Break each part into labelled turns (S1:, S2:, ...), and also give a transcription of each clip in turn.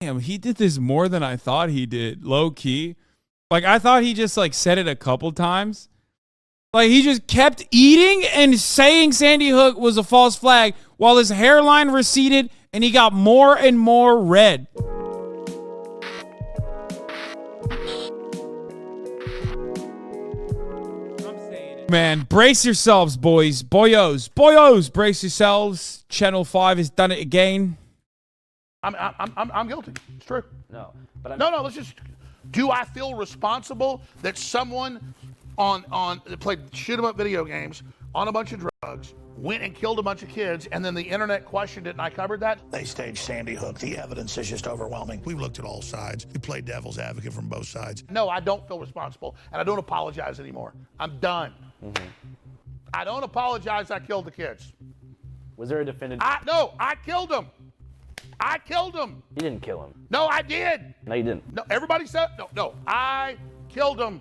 S1: Damn, he did this more than I thought he did, low key. Like, I thought he just, like, said it a couple times. Like, he just kept eating and saying Sandy Hook was a false flag while his hairline receded and he got more and more red. Man, brace yourselves, boys. Boyos, brace yourselves. Channel 5 has done it again.
S2: I'm guilty. It's true.
S3: No, but
S2: no. Let's just. Do I feel responsible that someone that played shoot 'em up video games on a bunch of drugs went and killed a bunch of kids, and then the internet questioned it, and I covered that?
S4: They staged Sandy Hook. The evidence is just overwhelming. We've looked at all sides. We played devil's advocate from both sides.
S2: No, I don't feel responsible, and I don't apologize anymore. I'm done. I don't apologize. I killed the kids.
S3: Was there a definitive?
S2: No, I killed them. I killed him.
S3: You didn't kill him.
S2: No, I did.
S3: No, you didn't.
S2: No, everybody said, no, I killed him.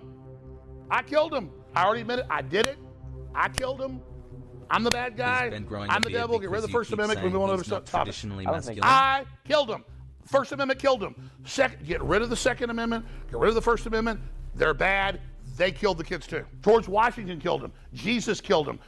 S2: I killed him. I already admitted I did it. I killed him. I'm the bad guy. I'm the devil. Get rid of the First Amendment. We want to topic. I killed him. First Amendment killed him. Second, get rid of the Second Amendment. Get rid of the First Amendment. They're bad. They killed the kids too. George Washington killed him. Jesus killed him.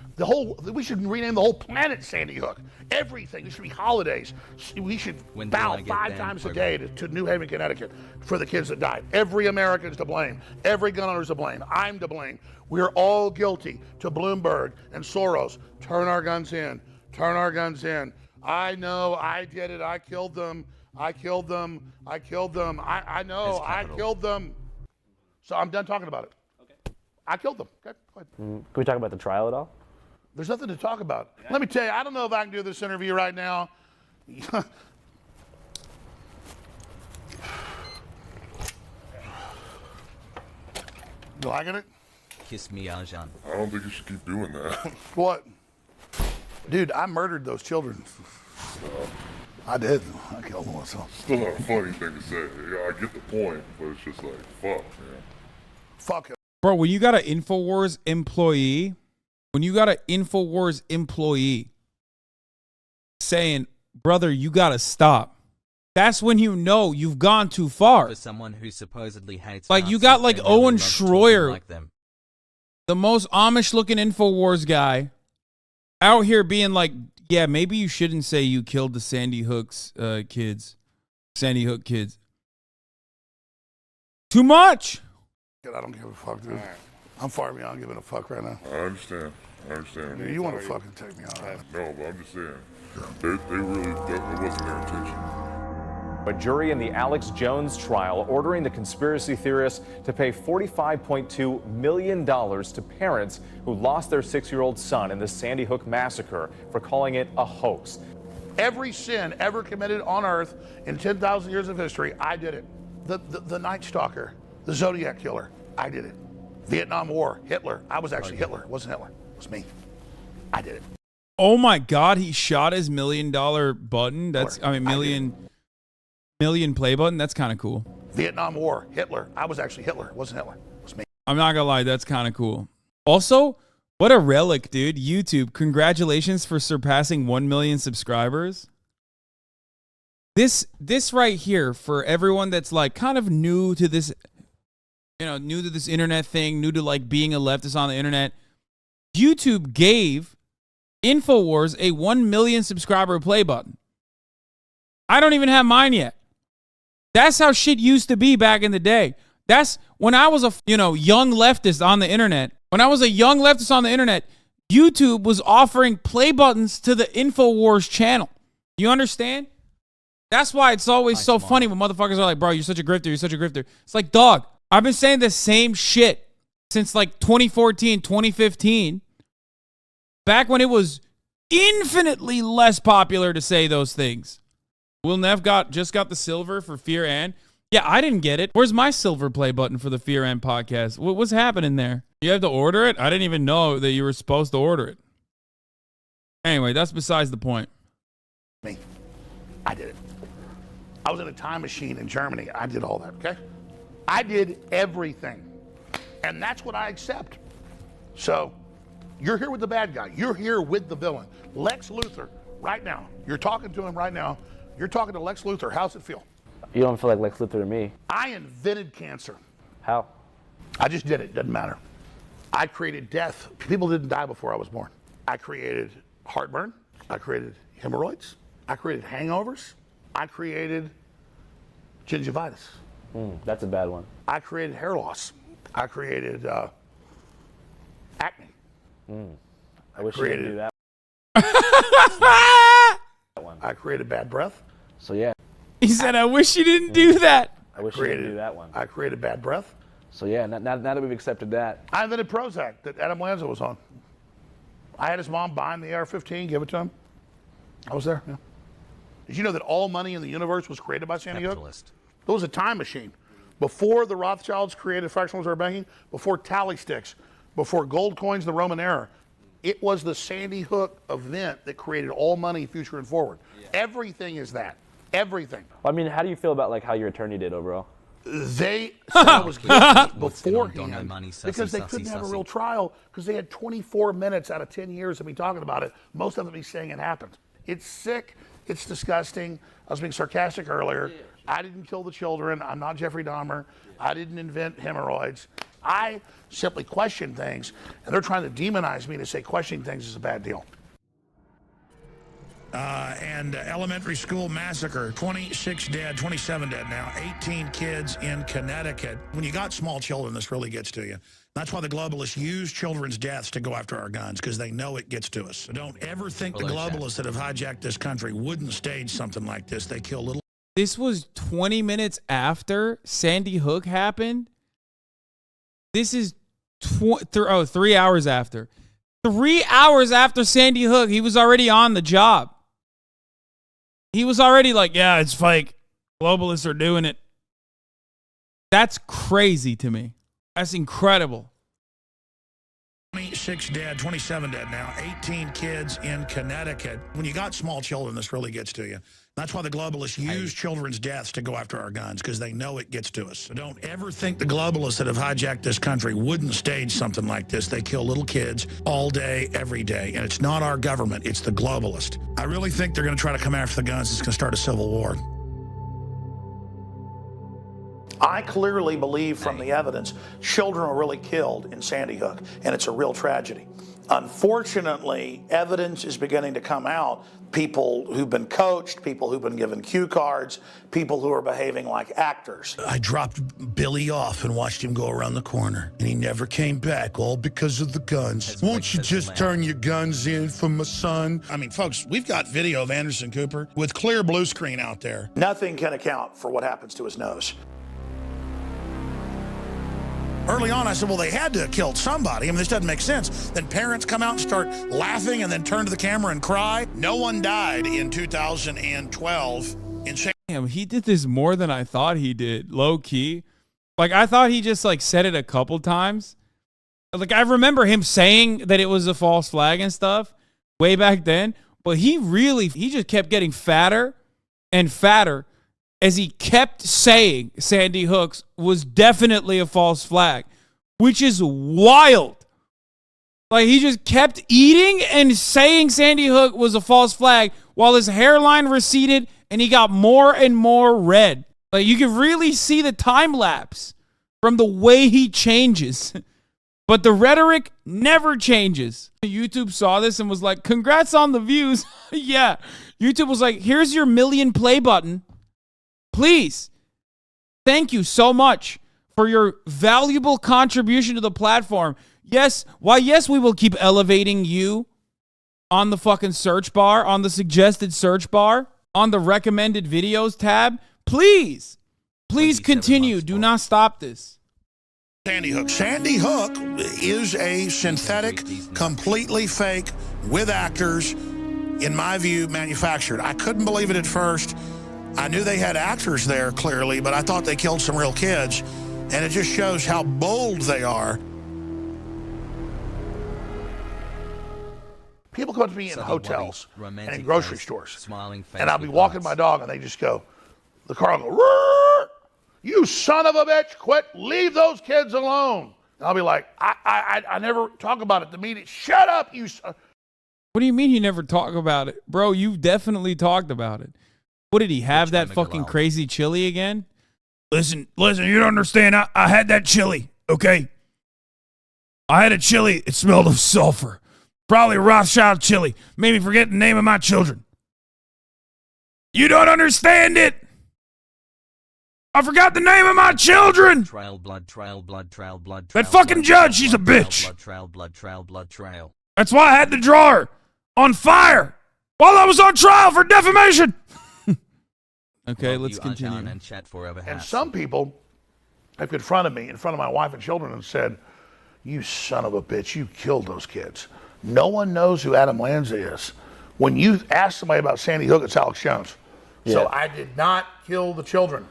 S2: We should rename the whole planet Sandy Hook. Everything. There should be holidays. We should bow 5 times a day to New Haven, Connecticut for the kids that died. Every American's to blame. Every gun owner's to blame. I'm to blame. We're all guilty. To Bloomberg and Soros. Turn our guns in. Turn our guns in. I know. I did it. I killed them. I killed them. I killed them. I know. I killed them. So I'm done talking about it. I killed them. Okay, go ahead.
S3: Can we talk about the trial at all?
S2: There's nothing to talk about. Let me tell you, I don't know if I can do this interview right now. You liking it?
S5: Kiss me, Aljan.
S6: I don't think you should keep doing that.
S2: What? Dude, I murdered those children. I did. I killed them myself.
S6: Still not a funny thing to say. Yeah, I get the point, but it's just like, fuck, man.
S2: Fuck it.
S1: Bro, when you got an InfoWars employee saying, brother, you gotta stop, that's when you know you've gone too far.
S5: For someone who supposedly hates
S1: like, you got like Owen Schroyer, like the most Amish looking InfoWars guy, out here being like, yeah, maybe you shouldn't say you killed the Sandy Hook kids. Too much.
S2: I don't give a fuck, dude. I'm far beyond giving a fuck right now.
S6: I understand.
S2: Dude, you want to fucking take me out?
S6: No, but I'm just saying. They really, it wasn't their intention.
S7: A jury in the Alex Jones trial ordering the conspiracy theorists to pay $45.2 million to parents who lost their 6-year-old son in the Sandy Hook massacre for calling it a hoax.
S2: Every sin ever committed on earth in 10,000 years of history, I did it. The Night Stalker, the Zodiac Killer, I did it. Vietnam War, Hitler. I was actually Hitler. It wasn't Hitler. It was me. I did it.
S1: Oh my God, he shot his $1 million button. Million play button. That's kind of cool.
S2: Vietnam War, Hitler. I was actually Hitler. It wasn't Hitler. It was me.
S1: I'm not gonna lie, that's kind of cool. Also, what a relic, dude. YouTube, congratulations for surpassing 1 million subscribers. This right here, for everyone that's like kind of new to this, new to this internet thing, new to like being a leftist on the internet, YouTube gave InfoWars a 1 million subscriber play button. I don't even have mine yet. That's how shit used to be back in the day. That's when I was a, young leftist on the internet. When I was a young leftist on the internet, YouTube was offering play buttons to the InfoWars channel. You understand? That's why it's always so funny when motherfuckers are like, bro, you're such a grifter. You're such a grifter. It's like, dog, I've been saying the same shit since like 2014, 2015. Back when it was infinitely less popular to say those things. Will Neff just got the silver for Fear and. Yeah, I didn't get it. Where's my silver play button for the Fear and podcast? What's happening there? You have to order it? I didn't even know that you were supposed to order it. Anyway, that's besides the point.
S2: Me. I did it. I was in a time machine in Germany. I did all that, okay? I did everything. And that's what I accept. So, you're here with the bad guy. You're here with the villain. Lex Luthor, right now. You're talking to him right now. You're talking to Lex Luthor. How's it feel?
S3: You don't feel like Lex Luthor to me.
S2: I invented cancer.
S3: How?
S2: I just did it. Doesn't matter. I created death. People didn't die before I was born. I created heartburn. I created hemorrhoids. I created hangovers. I created gingivitis.
S3: That's a bad one.
S2: I created hair loss. I created acne.
S3: I wish you didn't do that one.
S2: I created bad breath.
S3: So yeah,
S1: He said, I wish you didn't do that.
S3: I wish you didn't do that one.
S2: I created bad breath.
S3: So yeah, now that we've accepted that.
S2: I invented Prozac that Adam Lanza was on. I had his mom buy him the AR-15, give it to him. I was there. Yeah. Did you know that all money in the universe was created by Sandy Hook? There was a time machine. Before the Rothschilds created fractional reserve banking, before tally sticks, before gold coins, the Roman era, it was the Sandy Hook event that created all money, future and forward. Yeah. Everything is that. Everything.
S3: Well, I mean, how do you feel about like how your attorney did overall?
S2: They said I was guilty beforehand because they couldn't have a real trial because they had 24 minutes out of 10 years of me talking about it. Most of it me saying it happened. It's sick. It's disgusting. I was being sarcastic earlier. I didn't kill the children. I'm not Jeffrey Dahmer. I didn't invent hemorrhoids. I simply question things, and they're trying to demonize me to say questioning things is a bad deal.
S4: And elementary school massacre, 26 dead, 27 dead now, 18 kids in Connecticut. When you got small children, this really gets to you. That's why the globalists use children's deaths to go after our guns, because they know it gets to us. So don't ever think the globalists that have hijacked this country wouldn't stage something like this. They kill little...
S1: This was 20 minutes after Sandy Hook happened. This is 3 hours after. 3 hours after Sandy Hook, he was already on the job. He was already like, yeah, it's fake. Globalists are doing it. That's crazy to me. That's incredible.
S4: 26 dead, 27 dead now, 18 kids in Connecticut. When you got small children, this really gets to you. That's why the globalists use children's deaths to go after our guns, because they know it gets to us. So don't ever think the globalists that have hijacked this country wouldn't stage something like this. They kill little kids all day, every day. And it's not our government, it's the globalist. I really think they're going to try to come after the guns. It's going to start a civil war.
S2: I clearly believe from the evidence children were really killed in Sandy Hook, and it's a real tragedy. Unfortunately, evidence is beginning to come out. People who've been coached, people who've been given cue cards, people who are behaving like actors.
S4: I dropped Billy off and watched him go around the corner, and he never came back, all because of the guns. Won't you just turn your guns in for my son? I mean, folks, we've got video of Anderson Cooper with clear blue screen out there.
S2: Nothing can account for what happens to his nose.
S4: Early on, I said, well, they had to have killed somebody. I mean, this doesn't make sense. Then parents come out and start laughing and then turn to the camera and cry. No one died in 2012 in San...
S1: Damn, he did this more than I thought he did, low key. Like, I thought he just, like, said it a couple times. Like, I remember him saying that it was a false flag and stuff way back then. But he just kept getting fatter and fatter as he kept saying Sandy Hook's was definitely a false flag, which is wild. Like, he just kept eating and saying Sandy Hook was a false flag while his hairline receded and he got more and more red. Like, you can really see the time lapse from the way he changes. But the rhetoric never changes. YouTube saw this and was like, congrats on the views. Yeah. YouTube was like, here's your million play button. Please, thank you so much for your valuable contribution to the platform. Yes, we will keep elevating you on the fucking search bar, on the suggested search bar, on the recommended videos tab. Please continue. Do not stop this.
S4: Sandy Hook. Sandy Hook is a synthetic, completely fake, with actors, in my view, manufactured. I couldn't believe it at first. I knew they had actors there, clearly, but I thought they killed some real kids. And it just shows how bold they are.
S2: People come to me in hotels and in grocery stores. And I'll be walking my dog, and they just go, the car will go, roar! You son of a bitch, quit, leave those kids alone. And I'll be like, I never talk about it. The media, shut up, you son.
S1: What do you mean you never talk about it? Bro, you've definitely talked about it. What did he have, that fucking crazy chili again?
S8: Listen, you don't understand. I had that chili, okay? I had a chili. It smelled of sulfur. Probably Rothschild chili. Made me forget the name of my children. You don't understand it. I forgot the name of my children.
S5: Trail blood.
S8: That fucking judge, she's a bitch.
S5: Trail.
S8: That's why I had the drawer on fire while I was on trial for defamation.
S1: Okay, let's continue.
S2: And some people have confronted me in front of my wife and children and said, "You son of a bitch, you killed those kids." No one knows who Adam Lanza is. When you ask somebody about Sandy Hook, it's Alex Jones.
S3: Yeah.
S2: So I did not kill the children.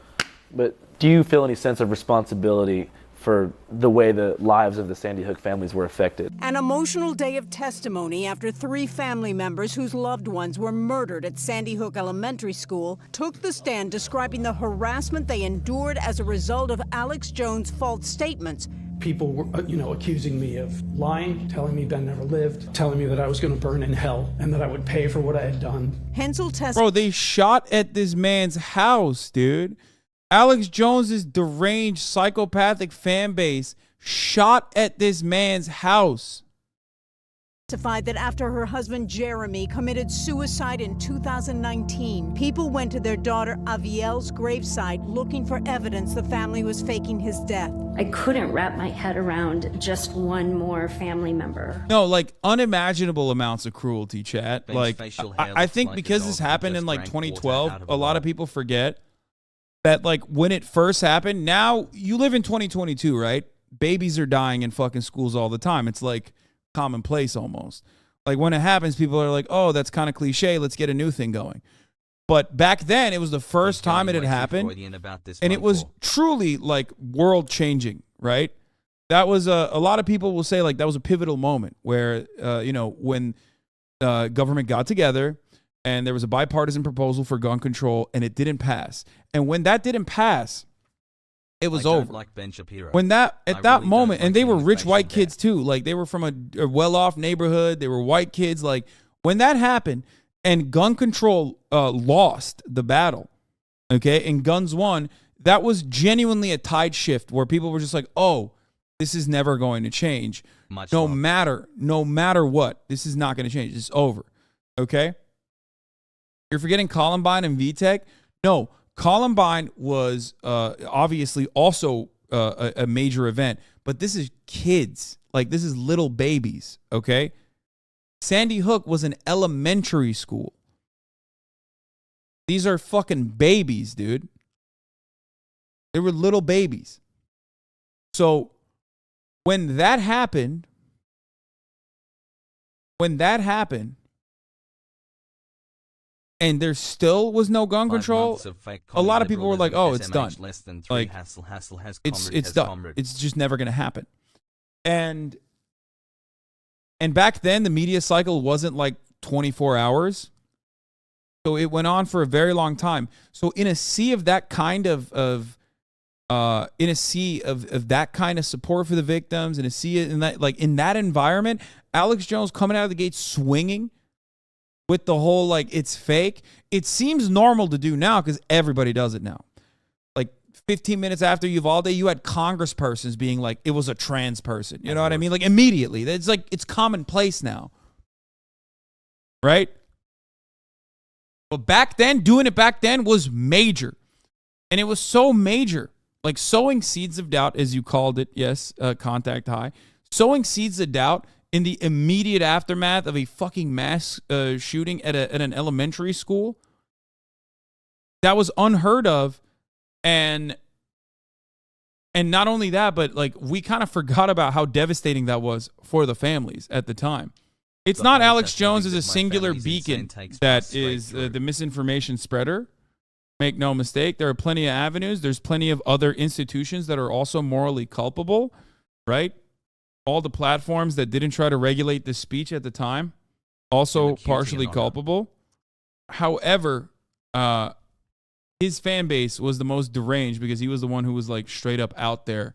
S3: But do you feel any sense of responsibility for the way the lives of the Sandy Hook families were affected?
S9: An emotional day of testimony after 3 family members whose loved ones were murdered at Sandy Hook Elementary School took the stand describing the harassment they endured as a result of Alex Jones' false statements.
S10: People were, accusing me of lying, telling me Ben never lived, telling me that I was going to burn in hell and that I would pay for what I had done.
S9: Hensel
S1: Bro, they shot at this man's house, dude. Alex Jones's deranged psychopathic fan base shot at this man's house.
S9: Testified that after her husband Jeremy committed suicide in 2019, people went to their daughter Avielle's gravesite looking for evidence the family was faking his death.
S11: I couldn't wrap my head around just one more family member.
S1: No, like unimaginable amounts of cruelty, chat. Like I think because this happened in like 2012, a lot of people forget that like when it first happened. Now you live in 2022, right? Babies are dying in fucking schools all the time. It's like commonplace almost. Like when it happens, people are like, "Oh, that's kind of cliche. Let's get a new thing going." But back then, it was the first time it had happened, and it was truly like world changing, right? That was a lot of people will say like that was a pivotal moment where when government got together and there was a bipartisan proposal for gun control and it didn't pass. And when that didn't pass, it was over.
S5: Like Ben Shapiro.
S1: When that at that moment, and they were rich white kids too. Like they were from a well-off neighborhood. They were white kids. Like when that happened and gun control lost the battle, okay, and guns won, that was genuinely a tide shift where people were just like, "Oh, this is never going to change. No matter what, this is not going to change. It's over." Okay. You're forgetting Columbine and VTech? No. Columbine was obviously also a major event, but this is kids. Like, this is little babies, okay? Sandy Hook was an elementary school. These are fucking babies, dude. They were little babies. So, when that happened, and there still was no gun control, a lot of people were like, "Oh, it's done. Like, it's done. It's just never going to happen." And back then, the media cycle wasn't like 24 hours, so it went on for a very long time. So in a sea of that kind of that kind of support for the victims, in a sea in that environment, Alex Jones coming out of the gate swinging with the whole, like, it's fake. It seems normal to do now because everybody does it now. Like 15 minutes after Uvalde, you had congresspersons being like, it was a trans person. You know what I mean? Like immediately. It's like, it's commonplace now. Right? But back then, doing it back then was major. And it was so major. Like sowing seeds of doubt, as you called it. Yes, contact high. Sowing seeds of doubt in the immediate aftermath of a fucking mass shooting at an elementary school. That was unheard of. And not only that, but like we kind of forgot about how devastating that was for the families at the time. It's not Alex Jones as a singular beacon that is the misinformation spreader. Make no mistake. There are plenty of avenues. There's plenty of other institutions that are also morally culpable, right? All the platforms that didn't try to regulate the speech at the time, also partially culpable. However, his fan base was the most deranged because he was the one who was like straight up out there,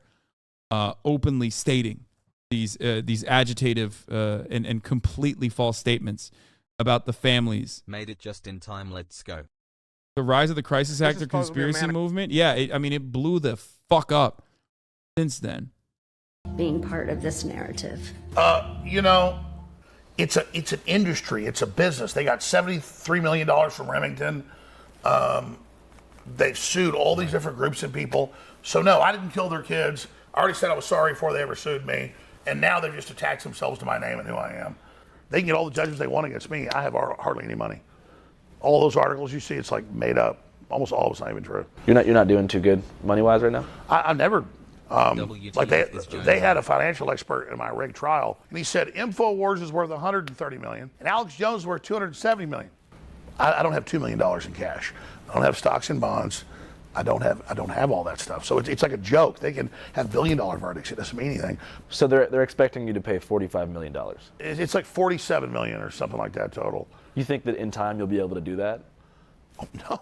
S1: openly stating these agitative and completely false statements about the families.
S5: Made it just in time. Let's go.
S1: The rise of the crisis actor conspiracy movement. Yeah, I mean, it blew the fuck up since then.
S11: Being part of this narrative.
S2: You know, it's an industry. It's a business. They got $73 million from Remington. They've sued all these different groups and people. So no, I didn't kill their kids. I already said I was sorry before they ever sued me. And now they've just attached themselves to my name and who I am. They can get all the judgments they want against me. I have hardly any money. All those articles you see, it's like made up. Almost all of it's not even true.
S3: You're not doing too good money-wise right now?
S2: I never, like they had a financial expert in my rig trial, and he said InfoWars is worth $130 million, and Alex Jones is worth $270 million. I don't have $2 million in cash. I don't have stocks and bonds. I don't have all that stuff. So it's like a joke. They can have billion-dollar verdicts. It doesn't mean anything.
S3: So they're expecting you to pay $45 million.
S2: It's like $47 million or something like that total.
S3: You think that in time you'll be able to do that?
S2: Oh, no.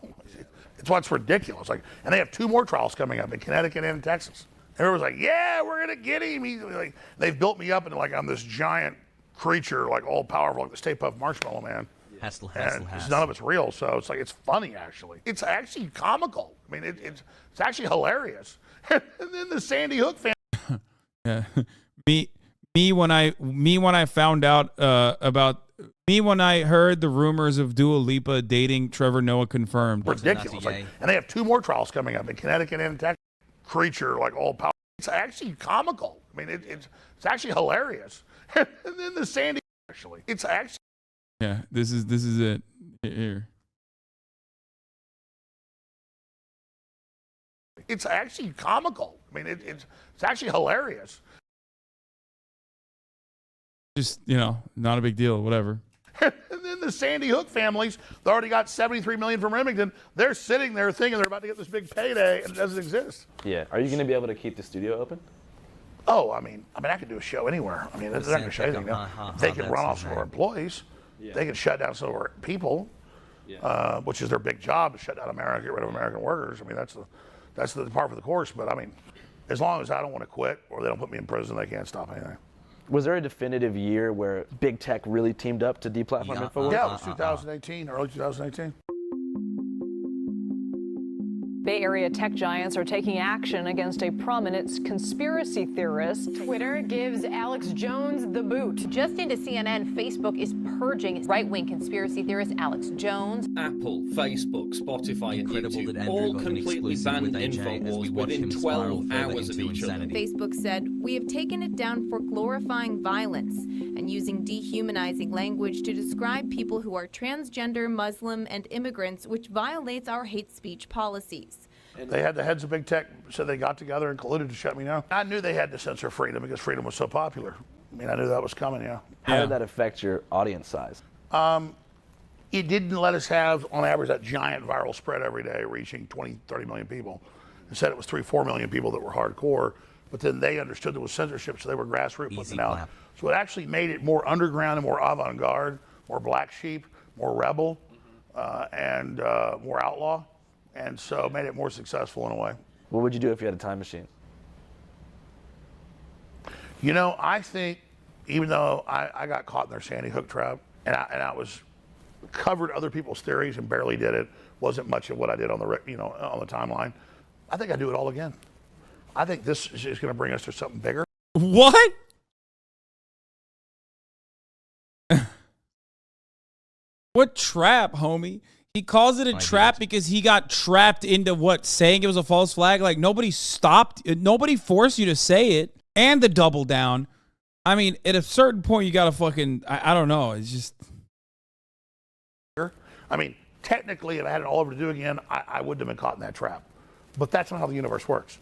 S2: It's what's ridiculous. Like, and they have 2 more trials coming up in Connecticut and in Texas. Everyone's like, yeah, we're gonna get him. They've built me up into like I'm this giant creature, like all powerful, like the Stay Puft Marshmallow Man. And none of it's real, so it's like it's funny actually. It's actually comical. I mean, it's actually hilarious. And then the Sandy Hook family.
S1: Yeah, me when I found out about. Me when I heard the rumors of Dua Lipa dating Trevor Noah confirmed.
S2: Ridiculous. Like, and they have 2 more trials coming up in Connecticut and in Texas. Creature, like all power. It's actually comical. I mean, it's actually hilarious. And then the Sandy actually. It's actually.
S1: Yeah, this is it here.
S2: It's actually comical. I mean, it's actually hilarious.
S1: Just, not a big deal, whatever.
S2: And then the Sandy Hook families, they already got $73 million from Remington. They're sitting there thinking they're about to get this big payday, and it doesn't exist.
S3: Yeah. Are you going to be able to keep the studio open?
S2: Oh, I mean, I could do a show anywhere. I mean, they're not going to shut anything down. They can run off some of our employees. Yeah. They can shut down some of our people, which is their big job, to shut down America, get rid of American workers. I mean, that's the part for the course. But I mean, as long as I don't want to quit or they don't put me in prison, they can't stop anything.
S3: Was there a definitive year where big tech really teamed up to deplatform InfoWars?
S2: Yeah, it was 2018, early 2018.
S12: Bay Area tech giants are taking action against a prominent conspiracy theorist.
S13: Twitter gives Alex Jones the boot. Just into CNN, Facebook is purging right-wing conspiracy theorist Alex Jones.
S14: Apple, Facebook, Spotify, and YouTube all completely banned InfoWars within 12 hours of each other.
S15: Facebook said, "We have taken it down for glorifying violence and using dehumanizing language to describe people who are transgender, Muslim, and immigrants, which violates our hate speech policies."
S2: They had the heads of big tech said they got together and colluded to shut me down. I knew they had to censor freedom because freedom was so popular. I mean, I knew that was coming, yeah.
S3: How did that affect your audience size?
S2: It didn't let us have, on average, that giant viral spread every day reaching 20, 30 million people. It said it was 3-4 million people that were hardcore, but then they understood there was censorship, so they were grassroots putting it out. So it actually made it more underground and more avant-garde, more black sheep, more rebel, and more outlaw. And so made it more successful in a way.
S3: What would you do if you had a time machine?
S2: I think even though I got caught in their Sandy Hook trap and I was covered other people's theories and barely did it, wasn't much of what I did on the on the timeline. I think I'd do it all again. I think this is going to bring us to something bigger.
S1: What? What trap, homie? He calls it a trap because he got trapped into what? Saying it was a false flag? Like, nobody stopped. Nobody forced you to say it. And the double down. I mean, at a certain point, you got to fucking, I don't know. It's just.
S2: I mean, technically, if I had it all over to do again, I wouldn't have been caught in that trap. But that's not how the universe works.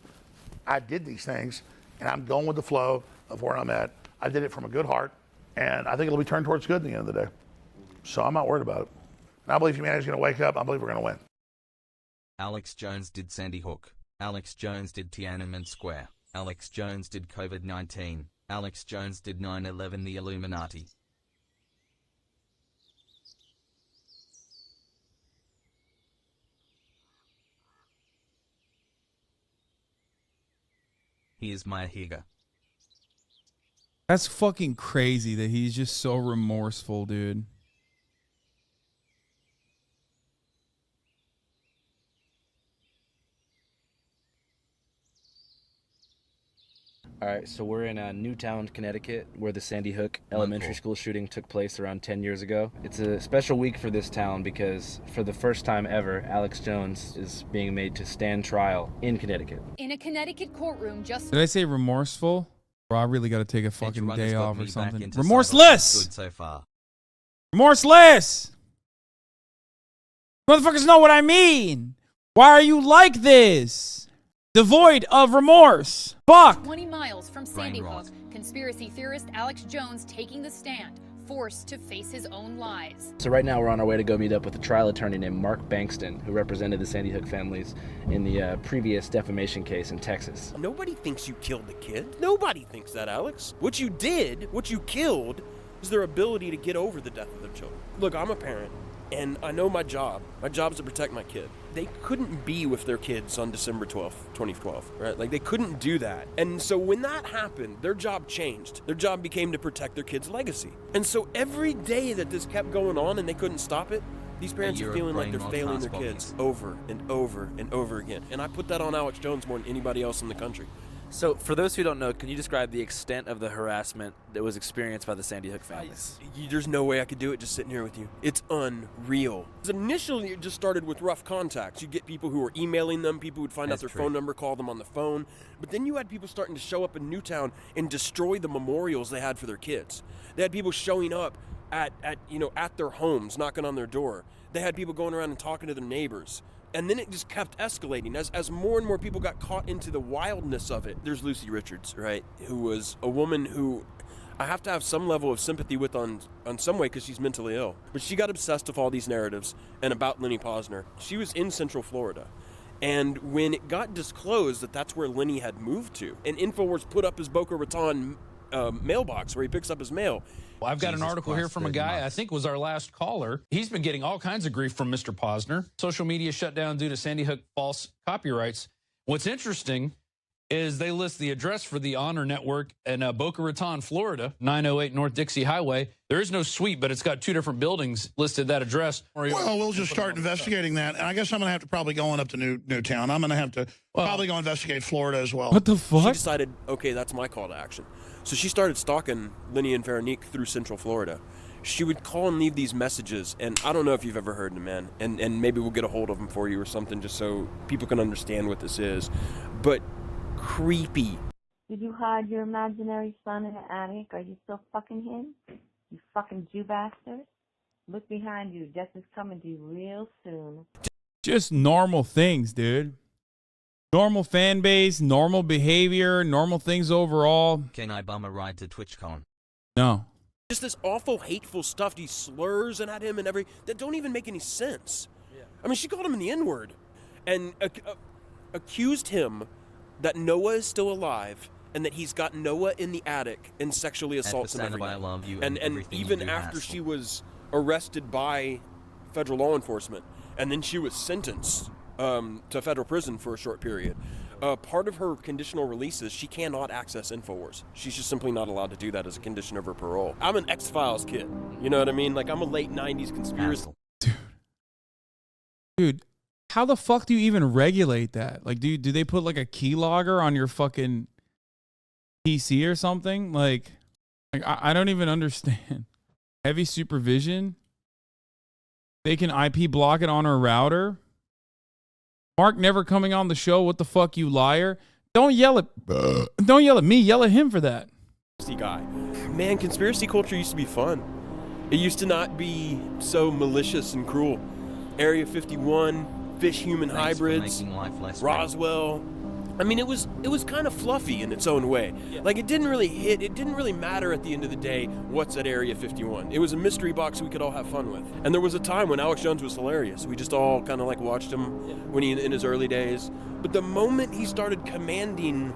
S2: I did these things, and I'm going with the flow of where I'm at. I did it from a good heart, and I think it'll be turned towards good at the end of the day. So I'm not worried about it. And I believe humanity's going to wake up. I believe we're going to win.
S5: Alex Jones did Sandy Hook. Alex Jones did Tiananmen Square. Alex Jones did COVID-19. Alex Jones did 9/11, the Illuminati. He is my Higa.
S1: That's fucking crazy that he's just so remorseful, dude.
S3: All right, so we're in Newtown, Connecticut, where the Sandy Hook elementary school shooting took place around 10 years ago. It's a special week for this town because for the first time ever, Alex Jones is being made to stand trial in Connecticut.
S16: In a Connecticut courtroom just...
S1: Did I say remorseful? Bro, I really got to take a fucking day off or something.
S5: Good
S1: Remorseless!
S5: so far.
S1: Remorseless! Motherfuckers know what I mean! Why are you like this? Devoid of remorse. Fuck.
S16: 20 miles from Sandy Hook, conspiracy theorist Alex Jones taking the stand, forced to face his own lies.
S3: So right now we're on our way to go meet up with a trial attorney named Mark Bankston, who represented the Sandy Hook families in the previous defamation case in Texas.
S17: Nobody thinks you killed the kid. Nobody thinks that, Alex. What you did, what you killed, is their ability to get over the death of their children. Look, I'm a parent, and I know my job. My job is to protect my kid. They couldn't be with their kids on December 12th, 2012, right? Like, they couldn't do that. And so when that happened, their job changed. Their job became to protect their kid's legacy. And so every day that this kept going on and they couldn't stop it, these parents are feeling like they're failing their kids over and over and over again. And I put that on Alex Jones more than anybody else in the country.
S3: So, for those who don't know, can you describe the extent of the harassment that was experienced by the Sandy Hook families?
S17: There's no way I could do it just sitting here with you. It's unreal. Initially, it just started with rough contacts. You get people who were emailing them, people would find out their phone number, call them on the phone. But then you had people starting to show up in Newtown and destroy the memorials they had for their kids. They had people showing up at their homes, knocking on their door. They had people going around and talking to their neighbors. And then it just kept escalating as more and more people got caught into the wildness of it. There's Lucy Richards, right, who was a woman who I have to have some level of sympathy with on some way because she's mentally ill. But she got obsessed with all these narratives and about Lenny Posner. She was in Central Florida. And when it got disclosed that that's where Lenny had moved to, and InfoWars put up his Boca Raton mailbox where he picks up his mail.
S18: Well, I've got an article here from a guy, I think was our last caller. He's been getting all kinds of grief from Mr. Posner. Social media shut down due to Sandy Hook false copyrights. What's interesting is they list the address for the Honor Network in Boca Raton, Florida, 908 North Dixie Highway. There is no suite, but it's got 2 different buildings listed that address.
S4: Well, we'll just start investigating that. And I guess I'm going to have to probably go on up to Newtown. I'm going to have to probably go investigate Florida as well.
S1: What the fuck?
S17: She decided, okay, that's my call to action. So she started stalking Lenny and Veronique through Central Florida. She would call and leave these messages, and I don't know if you've ever heard them, man, and maybe we'll get a hold of them for you or something just so people can understand what this is. But creepy.
S19: Did you hide your imaginary son in the attic? Are you still fucking him? You fucking Jew bastard. Look behind you. Death is coming to you real soon.
S1: Just normal things, dude. Normal fan base, normal behavior, normal things overall.
S5: Can I bum a ride to TwitchCon?
S1: No.
S17: Just this awful, hateful stuff. These slurs and at him and that don't even make any sense. Yeah. I mean, she called him in the N-word and accused him that Noah is still alive and that he's got Noah in the attic and sexually assaults him every night.
S5: I love you
S17: and even after she was arrested by federal law enforcement and then she was sentenced to federal prison for a short period. Part of her conditional release is she cannot access InfoWars. She's just simply not allowed to do that as a condition of her parole. I'm an X-Files kid. You know what I mean? Like, I'm a late 90s conspiracy.
S1: Dude, how the fuck do you even regulate that? Like, do they put like a keylogger on your fucking PC or something? Like I don't even understand. Heavy supervision? They can IP block it on her router? Mark never coming on the show. What the fuck, you liar? Don't yell at me. Yell at him for that.
S17: Guy, man, conspiracy culture used to be fun. It used to not be so malicious and cruel. Area 51, fish-human hybrids, Roswell. I mean, it was kind of fluffy in its own way. Yeah. Like, it didn't really matter at the end of the day what's at Area 51. It was a mystery box we could all have fun with. And there was a time when Alex Jones was hilarious. We just all kind of like watched him when in his early days. But the moment he started commanding...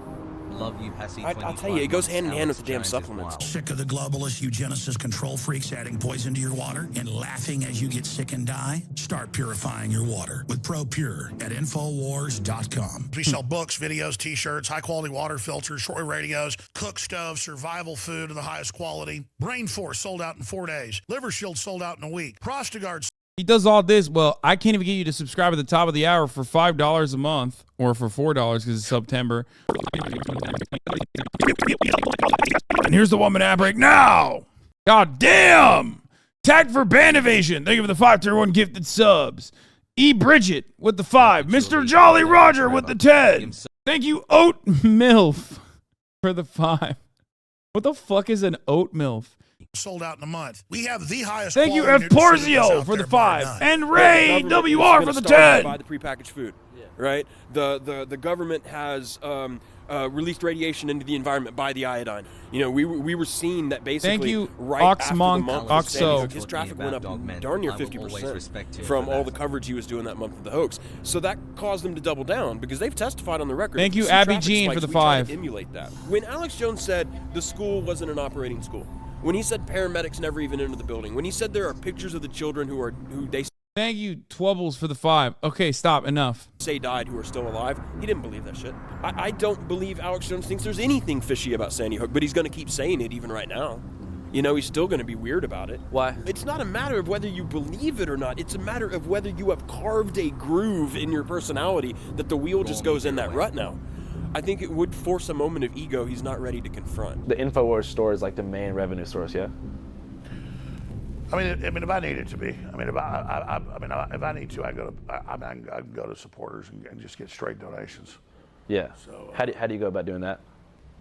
S5: Love you, Passy.
S17: I'll tell you, it goes hand in hand with the damn supplements.
S4: Sick of the globalist eugenicists control freaks adding poison to your water and laughing as you get sick and die? Start purifying your water with ProPure at Infowars.com. We sell books, videos, t-shirts, high-quality water filters, shortwave radios, cook stoves, survival food of the highest quality. Brain Force sold out in 4 days. Liver Shield sold out in a week. Prostagard
S1: He does all this. Well, I can't even get you to subscribe at the top of the hour for $5 a month or for $4 because it's September.
S8: And here's the 1 minute ad break now. God damn. Tag for band evasion. Thank you for the 5 tier 1 gifted subs. E. Bridget with the 5. Mr. Jolly Roger with the 10.
S1: Thank you, Oat MILF, for the 5. What the fuck is an Oat MILF?
S4: Sold out in a month. We have the highest.
S8: Thank you,
S4: quality
S8: F.
S4: nutraceuticals
S8: Porzio
S4: out
S8: for
S4: there,
S8: the
S4: bar
S8: 5.
S4: none.
S8: And Ray WR for the 10.
S17: Buy the prepackaged food, right? The government has released radiation into the environment by the iodine. You know, we were seeing that basically.
S1: Thank you,
S17: right after the month of Sandy Hook, his traffic went up darn near 50% from all the coverage he was doing that month of the hoax. So that caused them to double down because they've testified on the record.
S1: Thank you,
S17: See
S1: Abby
S17: traffic
S1: Jean,
S17: spikes,
S1: for the
S17: we try to
S1: 5.
S17: Emulate that. When Alex Jones said the school wasn't an operating school, when he said paramedics never even entered the building, when he said there are pictures of the children who they
S1: Thank you, Twubbles, for the 5. Okay, stop. Enough.
S17: say died who are still alive, he didn't believe that shit. I don't believe Alex Jones thinks there's anything fishy about Sandy Hook, but he's going to keep saying it even right now. You know, he's still going to be weird about it.
S3: Why?
S17: It's not a matter of whether you believe it or not. It's a matter of whether you have carved a groove in your personality that the wheel just goes in that rut now. I think it would force a moment of ego he's not ready to confront.
S3: The InfoWars store is like the main revenue source, yeah?
S2: I mean, if I need it to be. I mean, if I need to, I can go to supporters and just get straight donations.
S3: Yeah.
S2: So
S3: how do you go about doing that?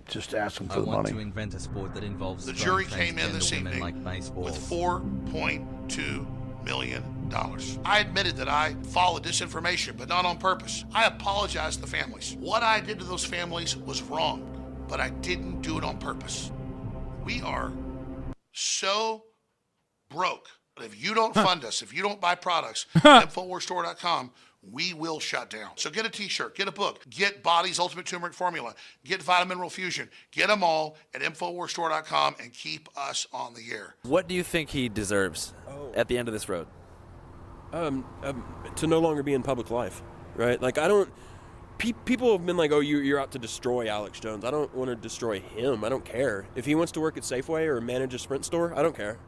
S2: Just ask them for
S5: I
S2: the
S5: want
S2: money.
S5: to invent a sport that involves
S4: The
S5: strong
S4: jury came in this
S5: transgender women
S4: evening
S5: like baseball.
S4: with $4.2 million. I admitted that I followed disinformation, but not on purpose. I apologize to the families. What I did to those families was wrong, but I didn't do it on purpose. We are so broke. But if you don't fund us, if you don't buy products, InfoWarsStore.com, we will shut down. So get a t-shirt, get a book, get Body's Ultimate Turmeric Formula, get Vitamin Mineral Fusion, get them all at InfoWarsStore.com and keep us on the air.
S3: What do you think he deserves at the end of this road?
S17: To no longer be in public life, right? Like, I don't... People have been like, oh, you're out to destroy Alex Jones. I don't want to destroy him. I don't care. If he wants to work at Safeway or manage a Sprint store, I don't care.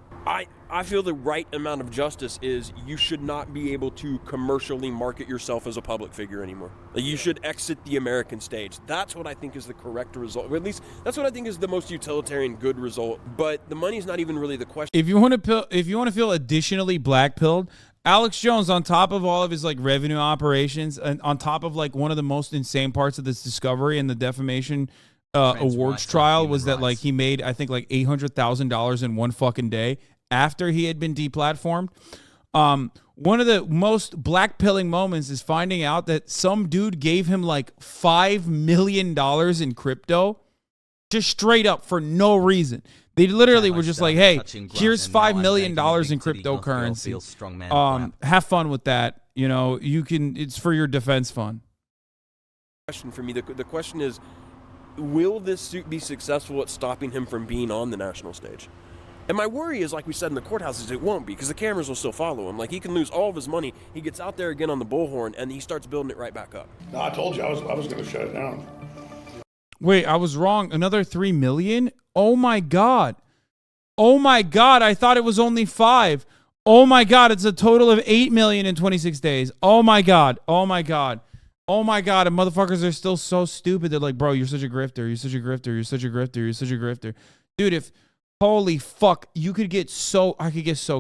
S17: I feel the right amount of justice is you should not be able to commercially market yourself as a public figure anymore. Like, you should exit the American stage. That's what I think is the correct result. Or at least that's what I think is the most utilitarian good result. But the money's not even really the question.
S1: If you want to feel additionally black-pilled, Alex Jones, on top of all of his like revenue operations, and on top of like one of the most insane parts of this discovery and the defamation awards trial was that like he made, I think, like $800,000 in one fucking day after he had been deplatformed. One of the most blackpilling moments is finding out that some dude gave him like $5 million in crypto, just straight up for no reason. They literally were just like, hey, here's $5 million in cryptocurrency. Have fun with that. You know, you can, it's for your defense fund.
S17: Question for me, the question is, will this suit be successful at stopping him from being on the national stage? And my worry is, like we said in the courthouses, it won't be, because the cameras will still follow him. Like, he can lose all of his money. He gets out there again on the bullhorn, and he starts building it right back up.
S4: No, I told you I was going to shut it down.
S1: Wait, I was wrong. Another 3 million? Oh my God. Oh my God. I thought it was only 5. Oh my God. It's a total of 8 million in 26 days. Oh my God. Oh my God. Oh my God. And motherfuckers are still so stupid. They're like, bro, you're such a grifter. You're such a grifter. You're such a grifter. You're such a grifter. Dude, if, holy fuck, I could get so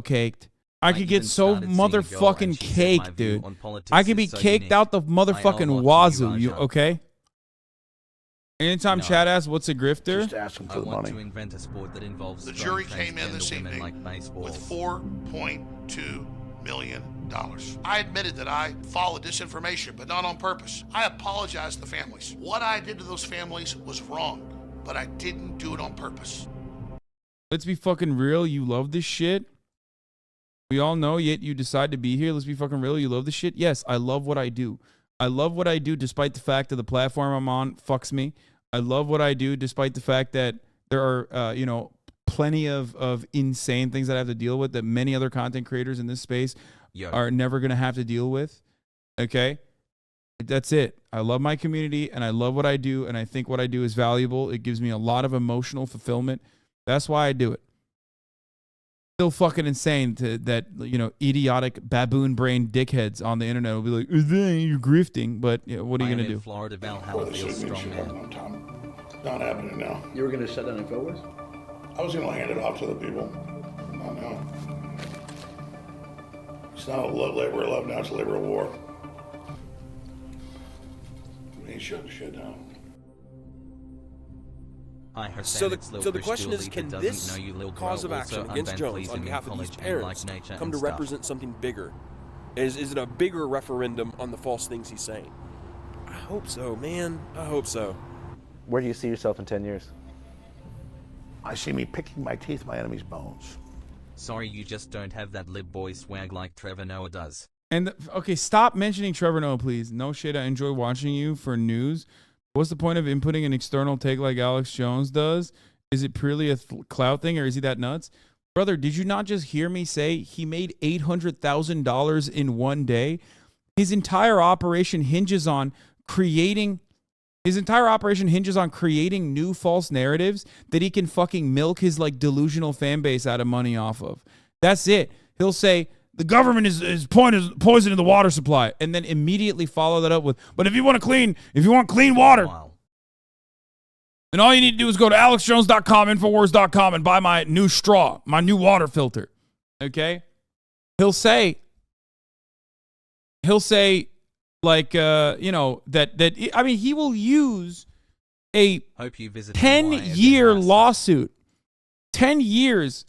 S1: caked. I could get so motherfucking caked, dude. I could be caked out the motherfucking wazoo. You okay? Anytime Chad asks what's a grifter,
S2: just ask him for the money.
S5: To invent a sport that involves
S4: The jury came in this evening
S5: like
S4: with $4.2 million. I admitted that I followed disinformation, but not on purpose. I apologize to the families. What I did to those families was wrong, but I didn't do it on purpose.
S1: let's be fucking real. You love this shit. We all know, yet you decide to be here. Let's be fucking real. You love this shit. Yes, I love what I do. I love what I do despite the fact that the platform I'm on fucks me. I love what I do despite the fact that there are, you know, plenty of insane things that I have to deal with that many other content creators in this space are never going to have to deal with. Okay? That's it. I love my community and I love what I do, and I think what I do is valuable. It gives me a lot of emotional fulfillment. That's why I do it. still fucking insane that, you know, idiotic baboon brain dickheads on the internet will be like, you're grifting, but you know, what are you going to do?
S5: Florida, Valhalla feels strong, man.
S4: Not happening now.
S20: You were going to shut down InfoWars?
S4: I was going to hand it off to the people. Not now. It's not a labor of love now, it's a labor of war. We ain't shutting shit down.
S17: So the question is, can this cause of action against Jones on behalf of these parents come to represent something bigger? Is it a bigger referendum on the false things he's saying? I hope so, man. I hope so.
S3: Where do you see yourself in 10 years?
S4: I see me picking my teeth, my enemy's bones.
S5: Sorry, you just don't have that lib boy swag like Trevor Noah does.
S1: And okay, stop mentioning Trevor Noah, please. No shit, I enjoy watching you for news. What's the point of inputting an external take like Alex Jones does? Is it purely a clout thing, or is he that nuts? Brother, did you not just hear me say he made $800,000 in one day? His entire operation hinges on creating new false narratives that he can fucking milk his like delusional fan base out of money off of. That's it. He'll say the government is poisoning the water supply, and then immediately follow that up with, but if you want clean water, then all you need to do is go to alexjones.com, infowars.com, and buy my new straw, my new water filter. Okay? He'll say like, you know, I mean, he will use a 10-year lawsuit, 10 years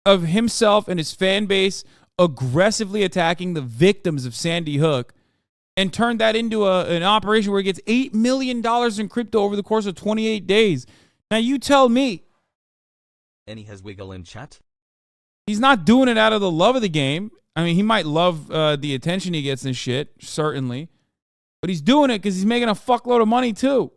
S1: of himself and his fan base aggressively attacking the victims of Sandy Hook, and turn that into an operation where he gets $8 million in crypto over the course of 28 days. Now you tell me.
S5: And he has wiggle in chat?
S1: He's not doing it out of the love of the game. I mean, he might love the attention he gets and shit, certainly. But he's doing it because he's making a fuckload of money too.